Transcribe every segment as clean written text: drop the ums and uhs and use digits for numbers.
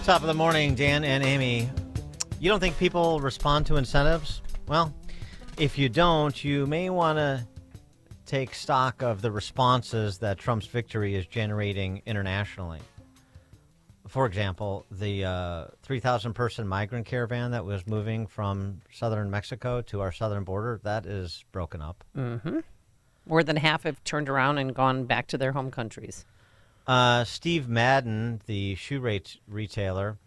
Top of the morning, Dan and Amy. You don't think people respond to incentives? Well, if you don't, you may want to take stock of the responses that Trump's victory is generating internationally. For example, the 3,000-person migrant caravan that was moving from southern Mexico to our southern border, that is broken up. Mm-hmm. More than half have turned around and gone back to their home countries. Steve Madden, the shoe retailer,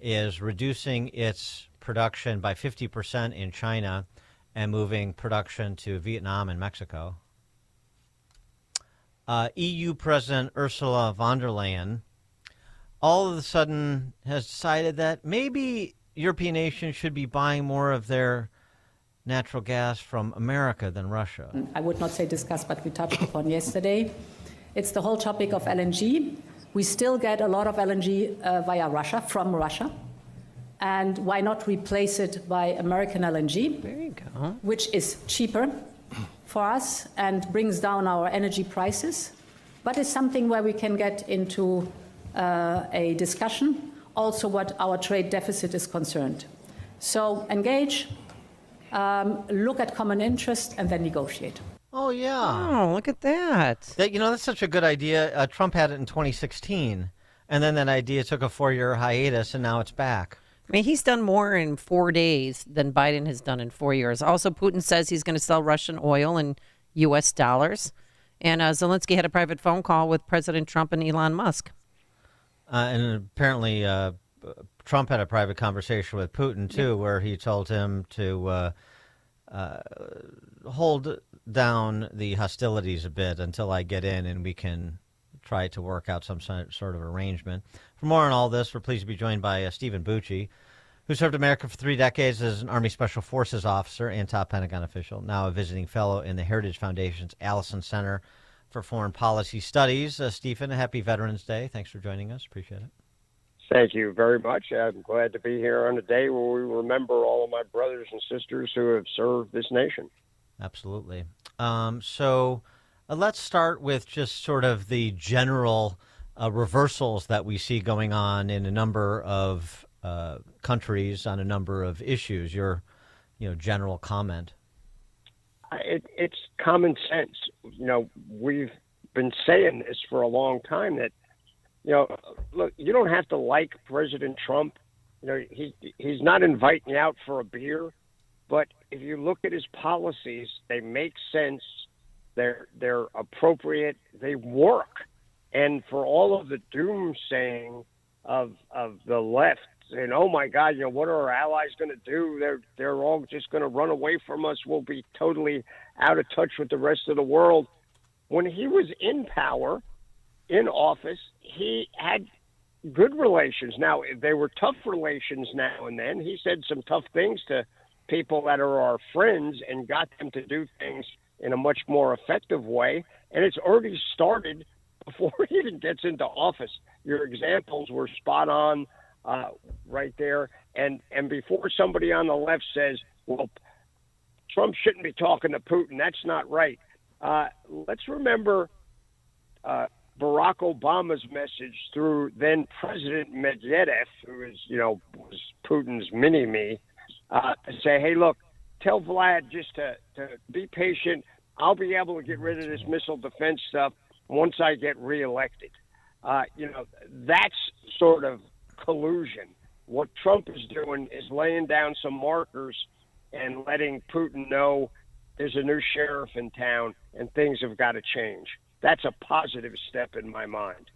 is reducing its production by 50% in China and moving production to Vietnam and Mexico. EU President Ursula von der Leyen all of a sudden has decided that maybe European nations should be buying more of their natural gas from America than Russia. I would not say discuss, but we touched upon yesterday. It's the whole topic of LNG. We still get a lot of LNG via Russia, from Russia. And why not replace it by American LNG? There you go. Which is cheaper for us and brings down our energy prices. But it's something where we can get into a discussion, also what our trade deficit is concerned. So engage, look at common interest, and then negotiate. Oh, yeah. Oh, look at that. That's such a good idea. Trump had it in 2016, and then that idea took a 4-year hiatus, and now it's back. I mean, he's done more in 4 days than Biden has done in 4 years. Also, Putin says he's going to sell Russian oil in U.S. dollars. And Zelensky had a private phone call with President Trump and Elon Musk. And apparently Trump had a private conversation with Putin, too, where he told him to hold down the hostilities a bit until I get in and we can try to work out some sort of arrangement. For more on all this, we're pleased to be joined by Steven Bucci, who served America for 3 decades as an Army Special Forces officer and top Pentagon official, now a visiting fellow in the Heritage Foundation's Allison Center for Foreign Policy Studies. Stephen, happy Veterans Day. Thanks for joining us. Appreciate it. Thank you very much. I'm glad to be here on a day where we remember all of my brothers and sisters who have served this nation. Absolutely. So let's start with just sort of the general reversals that we see going on in a number of countries on a number of issues. Your, general comment. It's common sense. We've been saying this for a long time that, look, you don't have to like President Trump. He's not inviting you out for a beer. But if you look at his policies, they make sense. They're appropriate. They work. And for all of the doomsaying of the left, saying, "Oh my God, what are our allies going to do? They're all just going to run away from us. We'll be totally out of touch with the rest of the world." When he was in power, in office, he had good relations. Now, they were tough relations now and then. He said some tough things to people that are our friends and got them to do things in a much more effective way. And it's already started before he even gets into office. Your examples were spot on right there. And before somebody on the left says, well, Trump shouldn't be talking to Putin, that's not right. Let's remember Barack Obama's message through then President Medvedev, who is, was Putin's mini-me, say, hey, look, tell Vlad just to be patient. I'll be able to get rid of this missile defense stuff once I get reelected. That's sort of collusion. What Trump is doing is laying down some markers and letting Putin know there's a new sheriff in town and things have got to change. That's a positive step in my mind.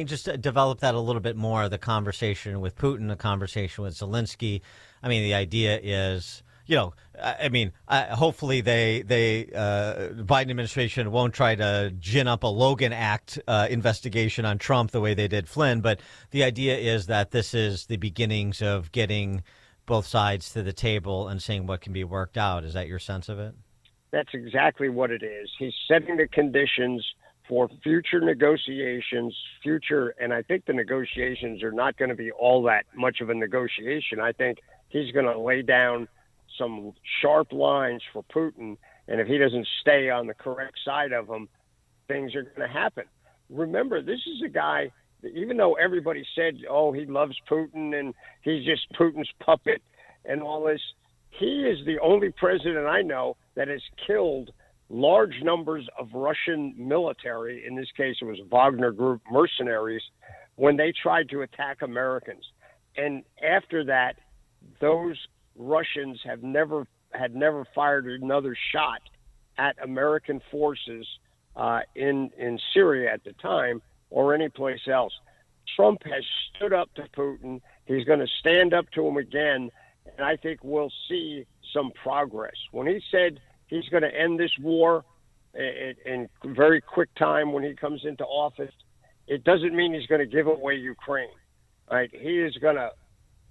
Just to develop that a little bit more, the conversation with Putin, the conversation with Zelensky. I mean, the idea is, hopefully the Biden administration won't try to gin up a Logan Act investigation on Trump the way they did Flynn. But the idea is that this is the beginnings of getting both sides to the table and seeing what can be worked out. Is that your sense of it? That's exactly what it is. He's setting the conditions for future negotiations, and I think the negotiations are not going to be all that much of a negotiation. I think he's going to lay down some sharp lines for Putin, and if he doesn't stay on the correct side of them, things are going to happen. remember, this is a guy that, even though everybody said, oh, he loves Putin and he's just Putin's puppet and all this, he is the only president I know that has killed large numbers of Russian military, in this case it was Wagner Group mercenaries, when they tried to attack Americans. And after that, those Russians had never fired another shot at American forces in Syria at the time or any place else. Trump has stood up to Putin. He's going to stand up to him again, and I think we'll see some progress. When he said he's going to end this war in very quick time when he comes into office, it doesn't mean he's going to give away Ukraine. Right? He is going to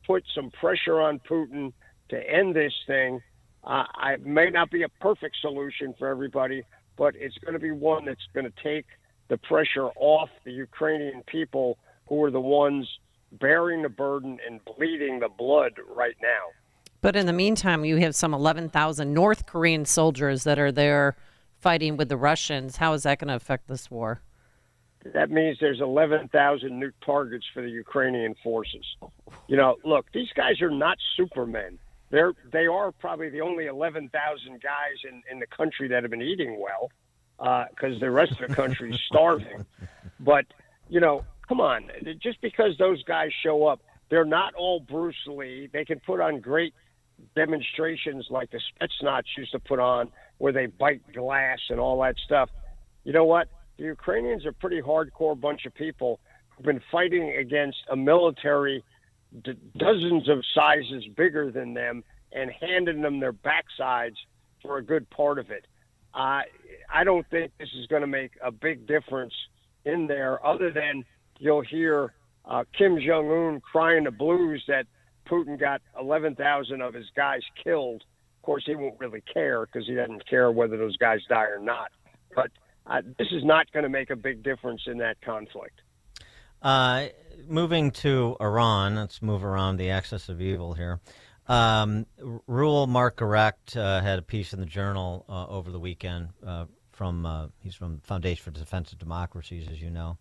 put some pressure on Putin to end this thing. It may not be a perfect solution for everybody, but it's going to be one that's going to take the pressure off the Ukrainian people, who are the ones bearing the burden and bleeding the blood right now. But in the meantime, you have some 11,000 North Korean soldiers that are there fighting with the Russians. How is that going to affect this war? That means there's 11,000 new targets for the Ukrainian forces. You know, look, these guys are not supermen. They are probably the only 11,000 guys in the country that have been eating well, because the rest of the country is starving. But, you know, come on, just because those guys show up, they're not all Bruce Lee. They can put on great demonstrations like the Spetsnaz used to put on, where they bite glass and all that stuff. You know what? The Ukrainians are a pretty hardcore bunch of people who've been fighting against a military dozens of sizes bigger than them and handing them their backsides for a good part of it. I don't think this is going to make a big difference in there, other than you'll hear Kim Jong-un crying the blues that Putin got 11,000 of his guys killed. Of course, he won't really care because he doesn't care whether those guys die or not. But this is not going to make a big difference in that conflict. Moving to Iran, let's move around the axis of evil here. Rule Mark Garect had a piece in the Journal over the weekend he's from the Foundation for the Defense of Democracies, as you know,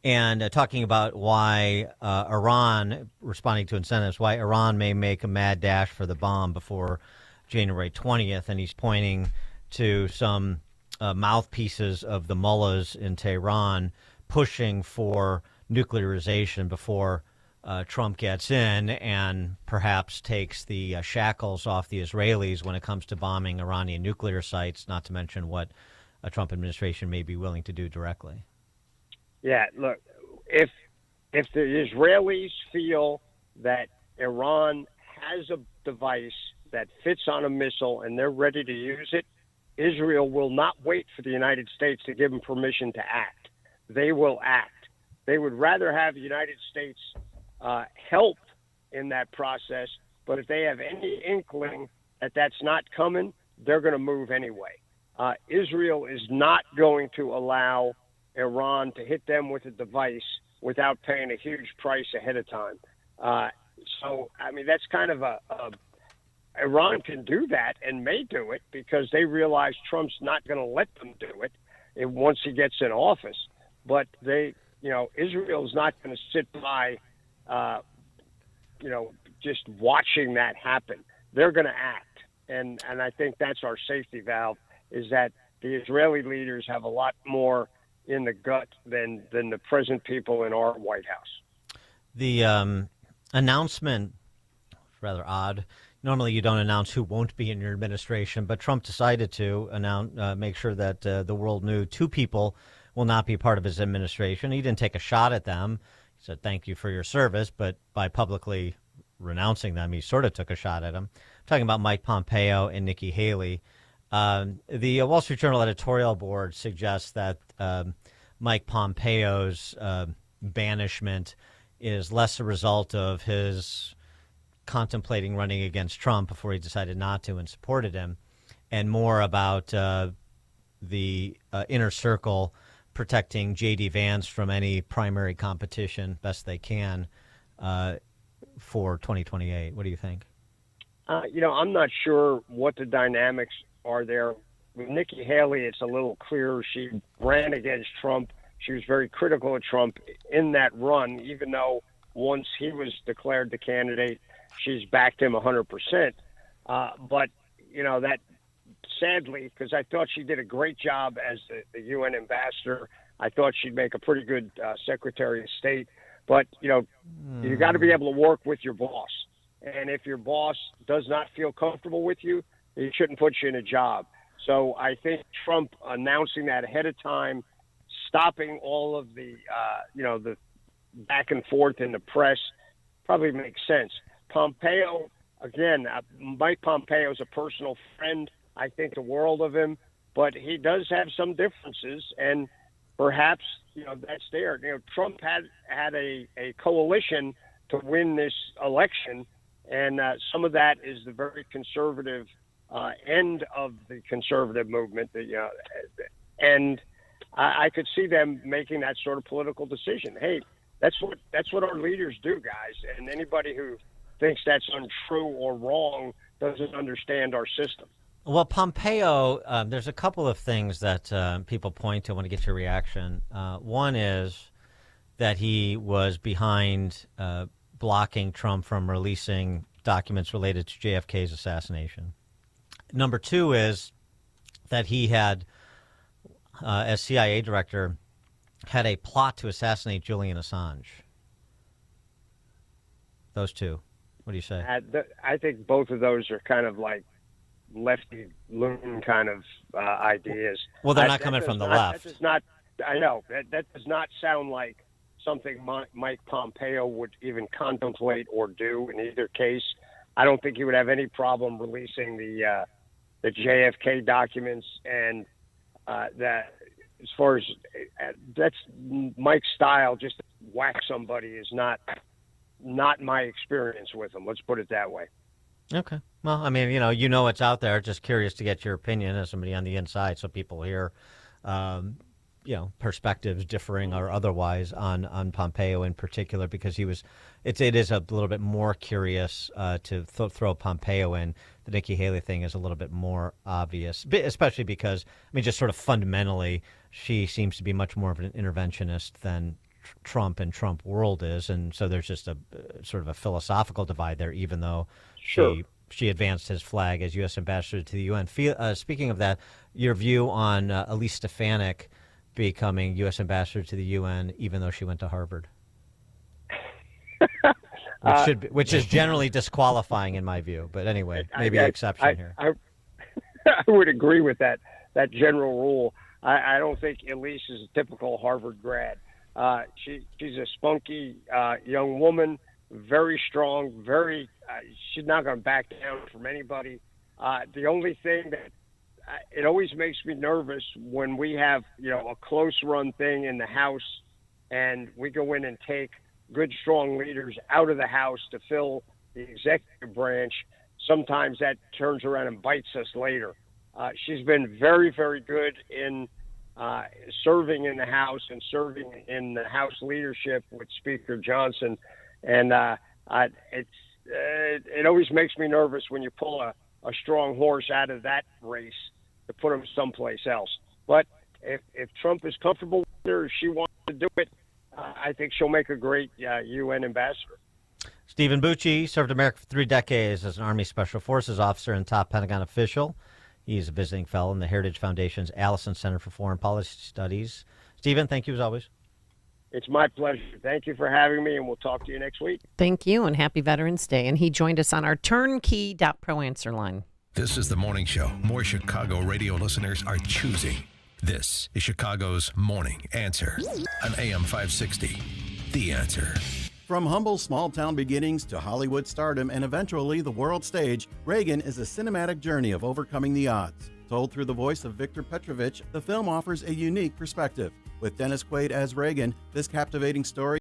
and talking about why Iran, responding to incentives, why Iran may make a mad dash for the bomb before January 20th, and he's pointing to some mouthpieces of the mullahs in Tehran pushing for nuclearization before Trump gets in and perhaps takes the shackles off the Israelis when it comes to bombing Iranian nuclear sites, not to mention what a Trump administration may be willing to do directly. Yeah, look, if the Israelis feel that Iran has a device that fits on a missile and they're ready to use it, Israel will not wait for the United States to give them permission to act. They will act. They would rather have the United States help in that process, but if they have any inkling that that's not coming, they're going to move anyway. Israel is not going to allow Iran to hit them with a device without paying a huge price ahead of time. So, I mean, that's kind of Iran can do that and may do it because they realize Trump's not going to let them do it once he gets in office. But Israel's not going to sit by, just watching that happen. They're going to act. And I think that's our safety valve, is that the Israeli leaders have a lot more in the gut than the present people in our White House. The announcement was rather odd. Normally you don't announce who won't be in your administration, but Trump decided to make sure that the world knew 2 people will not be part of his administration. He didn't take a shot at them. He said, thank you for your service, but by publicly renouncing them, he sort of took a shot at them. I'm talking about Mike Pompeo and Nikki Haley. The Wall Street Journal editorial board suggests that Mike Pompeo's banishment is less a result of his contemplating running against Trump before he decided not to and supported him, and more about the inner circle protecting J.D. Vance from any primary competition best they can for 2028. What do you think? I'm not sure what the dynamics are there. With Nikki Haley, it's a little clearer. She ran against Trump. she was very critical of Trump in that run, even though once he was declared the candidate, she's backed him 100%. But, that sadly, because I thought she did a great job as the UN ambassador. I thought she'd make a pretty good Secretary of State. But, you got to be able to work with your boss. And if your boss does not feel comfortable with you, he shouldn't put you in a job. So I think Trump announcing that ahead of time, stopping all of the, the back and forth in the press probably makes sense. Pompeo, again, Mike Pompeo is a personal friend. I think the world of him, but he does have some differences, and perhaps, that's there. Trump had a coalition to win this election, and some of that is the very conservative end of the conservative movement. And I could see them making that sort of political decision. Hey, that's what our leaders do, guys. And anybody who thinks that's untrue or wrong doesn't understand our system. Well, Pompeo, there's a couple of things that people point to. I want to get your reaction. One is that he was behind blocking Trump from releasing documents related to JFK's assassination. Number two is that he had, as CIA director, had a plot to assassinate Julian Assange. Those two. What do you say? I think both of those are kind of like lefty loon kind of ideas. Well, they're not coming from the left. That does not. I know that does not sound like something Mike Pompeo would even contemplate or do in either case. I don't think he would have any problem releasing the JFK documents, and that as far as that's Mike's style, just to whack somebody is not my experience with him. Let's put it that way. Okay. Well, I mean, it's out there. Just curious to get your opinion as somebody on the inside, so people hear, perspectives differing or otherwise on Pompeo in particular, because it is a little bit more curious to throw Pompeo in. The Nikki Haley thing is a little bit more obvious, especially because, just sort of fundamentally, she seems to be much more of an interventionist than Trump and Trump world is, and so there's just a sort of a philosophical divide there, even though she advanced his flag as U.S. ambassador to the UN. Speaking of that, your view on Elise Stefanik becoming U.S. ambassador to the UN, even though she went to Harvard, which is generally disqualifying in my view. But anyway, maybe an exception here. I would agree with that general rule. I don't think Elise is a typical Harvard grad. She's a spunky young woman, very strong, she's not going to back down from anybody. The only thing that it always makes me nervous when we have, a close run thing in the House and we go in and take good, strong leaders out of the House to fill the executive branch. Sometimes that turns around and bites us later. She's been very, very good in serving in the House and serving in the House leadership with Speaker Johnson. And it always makes me nervous when you pull a strong horse out of that race to put him someplace else. But if Trump is comfortable with her, if she wants to do it, I think she'll make a great UN ambassador. Steven Bucci served America for 3 decades as an Army Special Forces officer and top Pentagon official. He's a visiting fellow in the Heritage Foundation's Allison Center for Foreign Policy Studies. Steven, thank you as always. It's my pleasure. Thank you for having me, and we'll talk to you next week. Thank you, and happy Veterans Day. And he joined us on our turnkey.pro answer line. This is the morning show more Chicago radio listeners are choosing. This is Chicago's Morning Answer on AM 560. The Answer. From humble small-town beginnings to Hollywood stardom and eventually the world stage, Reagan is a cinematic journey of overcoming the odds. Told through the voice of Victor Petrovich, the film offers a unique perspective. With Dennis Quaid as Reagan, this captivating story